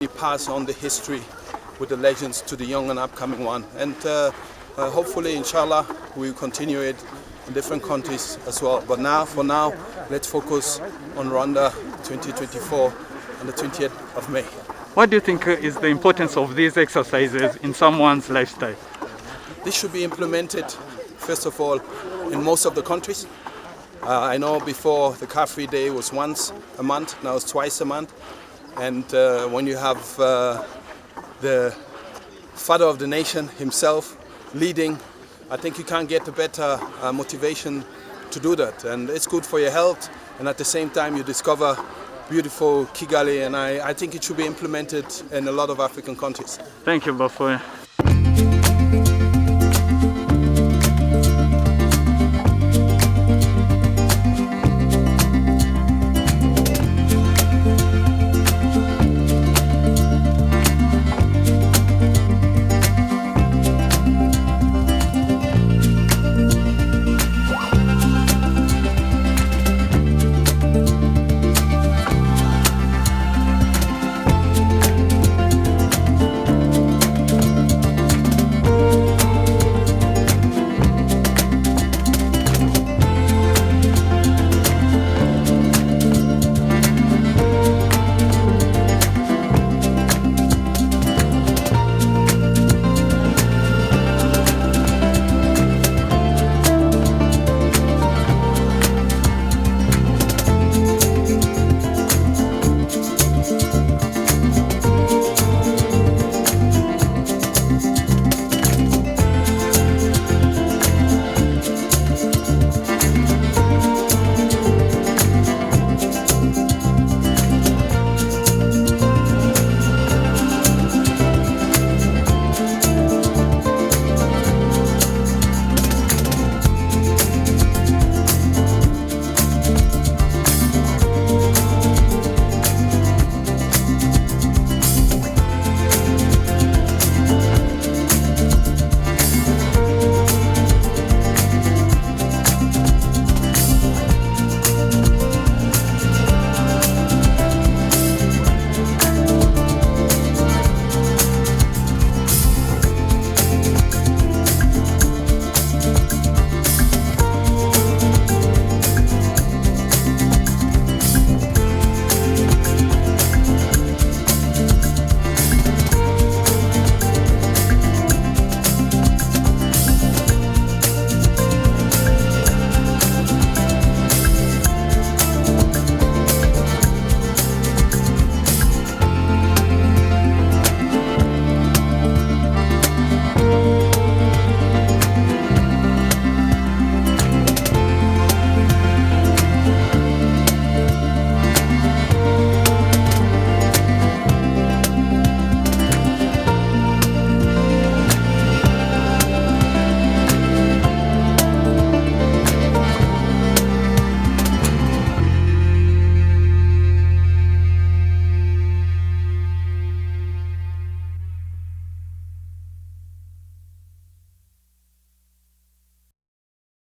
We pass on the history with the legends to the young and upcoming one. And hopefully, inshallah, we will continue it in different countries as well. But for now, let's focus on Rwanda 2024 on the 20th of May. What do you think is the importance of these exercises in someone's lifestyle? This should be implemented, first of all, in most of the countries. I know before the car-free day was once a month, now it's twice a month. And when you have the father of the nation himself leading, I think you can't get a better motivation to do that. And it's good for your health, and at the same time you discover beautiful Kigali, and I think it should be implemented in a lot of African countries. Thank you, Bafoya.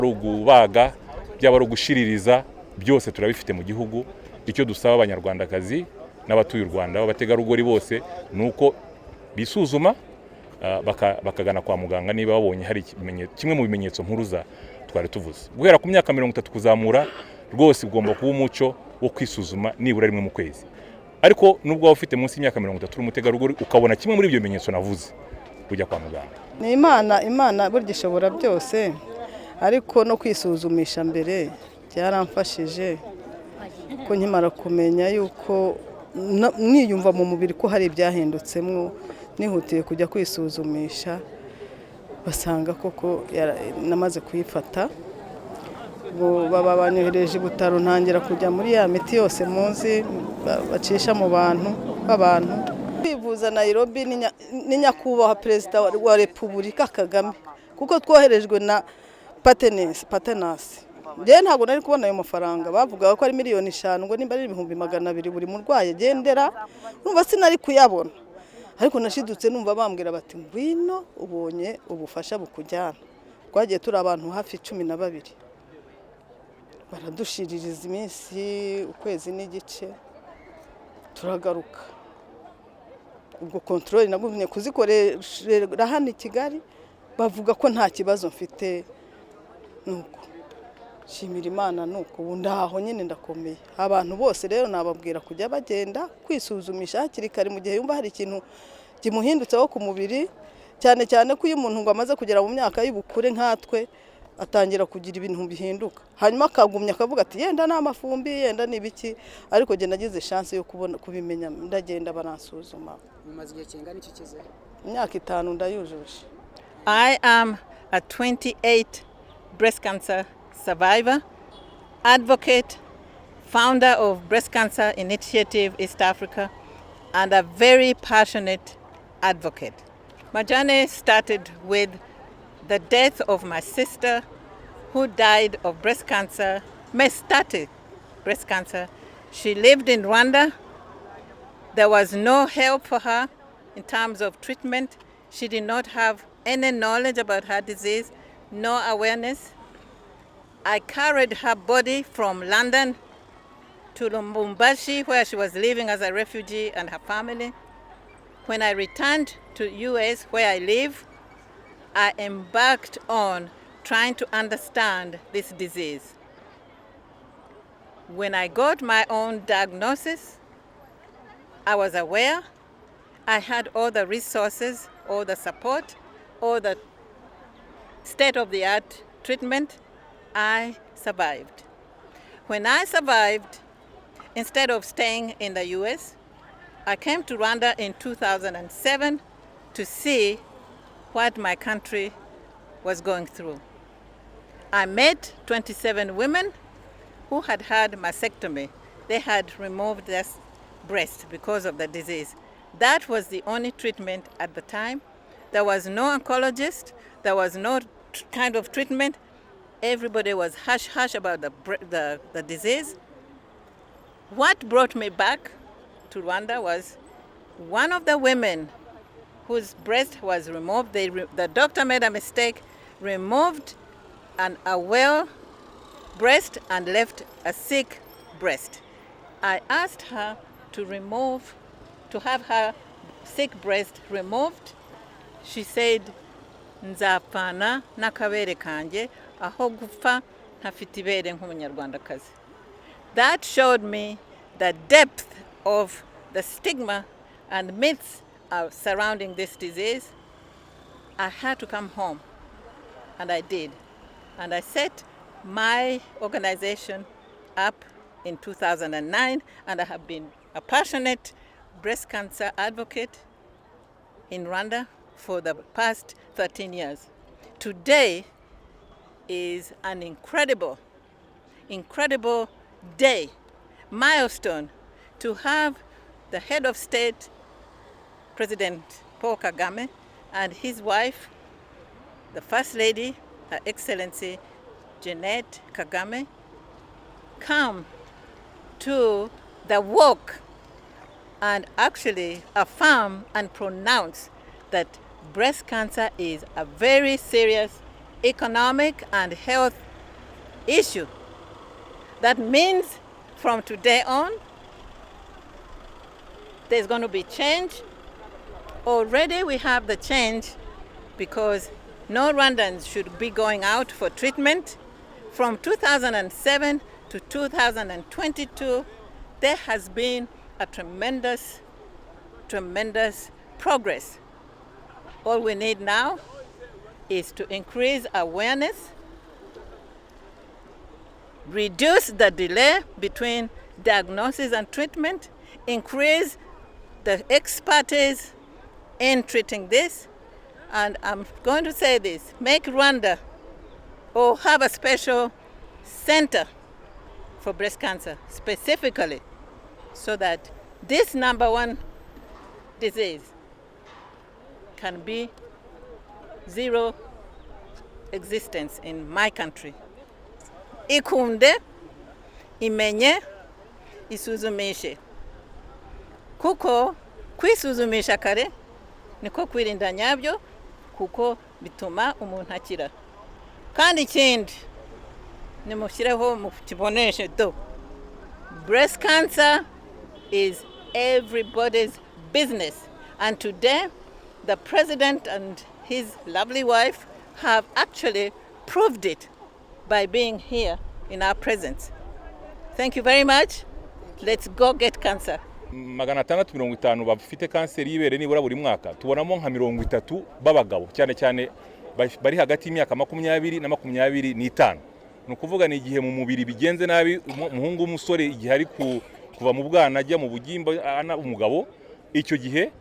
Ugubaga byaba ari ugushiririza byose turabifite mu gihugu. Icyo dusaba abanyarwandakazi n'abatuye u Rwanda abategarugori bose nuko bisuzuma bakagana kwa muganga niba babonye hari kimwe mu bimenyetso mpuruza twari tuvuze. Guhera ku myaka 30 kuzamura rwose ugomba kuba umuco wo kwisuzuma nibura rimwe mu kwezi. Ariko nubwo waba ufite munsi y'imyaka 30 umutegarugori ukabona kimwe muri ibyo bimenyetso navuze kujya kwa muganga. Ni Imana burya ishobora byose, ariko no kwisuzumisha mbere byaramfashije ko nkimara kumenya yuko niyumva mu mubiri ko hari ibyahindutsemo, nihutiye kujya kwisuzumisha basanga koko namaze kuyifata. Baba banyohereje ibutaro ntangira kujya muri ya miti yose muzi bacisha mu bantu kwivuza Nairobi ni nyakubahwa Perezida wa Repubulika Kagame, kuko twoherejwe na patenasi. Je ntabwo nari kubona ayo mafaranga, bavuga ko ari miliyoni 5 ngo nimba ari 200,000 buri murwaye gendera, numva sinari kuyabona. Ariko nashidutse numva bambwira bati ngwino ubonye ubufasha bukujyana. Twagiye turi abantu hafi 12, baradushiririza iminsi ukwezi n'igice turagaruka. ubwo control nagumye kuzikorera hano i Kigali bavuga ko nta kibazo mfite nuko shimira Imana nuko ubu ndaho nyine ndakomeye abantu bose rero nababwira kujya bagenda kwisuzumisha hakiri kare mu gihe yumva hari ikintu kimuhindutseho ku mubiri cyane cyane ko iyo umuntu ngo amaze kugera mu myaka y'ubukure nkatwe atangira kugira ibintu bihinduka hanyuma akagumya akavuga ati yenda n'amafumbi yenda nibiki ariko je nagize chance yo kubimenya ndagenda baransuzuma. Mumaze igihe kingana iki kize? Imyaka 5 ndayujuje. I am a 28 breast cancer survivor, advocate, founder of Breast Cancer Initiative East Africa, and a very passionate advocate. My journey started with the death of my sister who died of breast cancer, metastatic breast cancer. She lived in Rwanda. There was no help for her in terms of treatment. She did not have any knowledge about her disease, no awareness. I carried her body from London to Lubumbashi, where she was living as a refugee and her family. When I returned to US, where I live, I embarked on trying to understand this disease. When I got my own diagnosis, I was aware. I had all the resources, all the support, all the state-of-the-art treatment. I survived. When I survived, instead of staying in the US, I came to Rwanda in 2007 to see what my country was going through. I met 27 women who had had mastectomy. They had removed their breast because of the disease. That was the only treatment at the time. There was no oncologist. There was no kind of treatment. Everybody was hush-hush about the disease. What brought me back to Rwanda was one of the women whose breast was removed. The doctor made a mistake, removed a well breast and left a sick breast. I asked her to have her sick breast removed. She said, nzapfana n'akabere kanje aho gupfa ntafite ibere nk'umunyarwandakazi. That showed me the depth of the stigma and myths surrounding this disease. I had to come home, and I did. And I set my organization up in 2009, and I have been a passionate breast cancer advocate in Rwanda for the past 13 years. Today is an incredible day, milestone, to have the head of state, President Paul Kagame, and his wife, the First Lady, Her Excellency Jeannette Kagame, come to the walk and actually affirm and pronounce that breast cancer is a very serious economic and health issue. That means from today on, there's going to be change. Already we have the change because no Rwandans should be going out for treatment. From 2007 to 2022, there has been a tremendous progress. All we need now is to increase awareness, reduce the delay between diagnosis and treatment, increase the expertise in treating this, and I'm going to say this, make Rwanda or have a special center for breast cancer specifically so that this #1 disease can be zero existence in my country. Ikunde, imenye, isuzumishe. Kuko kwisuzumisha kare niko kwirinda nyabyo, kuko bituma umuntu akira. Kandi ikindi nimushyireho mukiboneshe do. Breast cancer is everybody's business, And today, the president and his lovely wife have actually proved it by being here in our presence. Thank you very much. Let's go get cancer. 650 bafite kanseri y'ibere nibura buri mwaka, tubonamo nka 30 b'abagabo cyane cyane bari hagati y'imyaka 20 na 25. Ni ukuvuga ni igihe mu mubiri bigenze nabi, umuhungu w'umusore igihe ari kuva mu bwana ajya mu bugimba umugabo, icyo gihe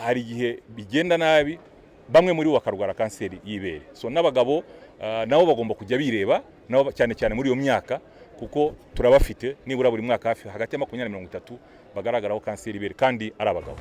hari igihe bigenda nabi, bamwe muri bo bakarwara kanseri y'ibere. So n'abagabo nabo bagomba kujya bireba nabo cyane cyane muri iyo myaka, kuko turabafite nibura buri mwaka hafi hagati ya 20 na 30 bagaragaraho kanseri y'ibere kandi ari abagabo.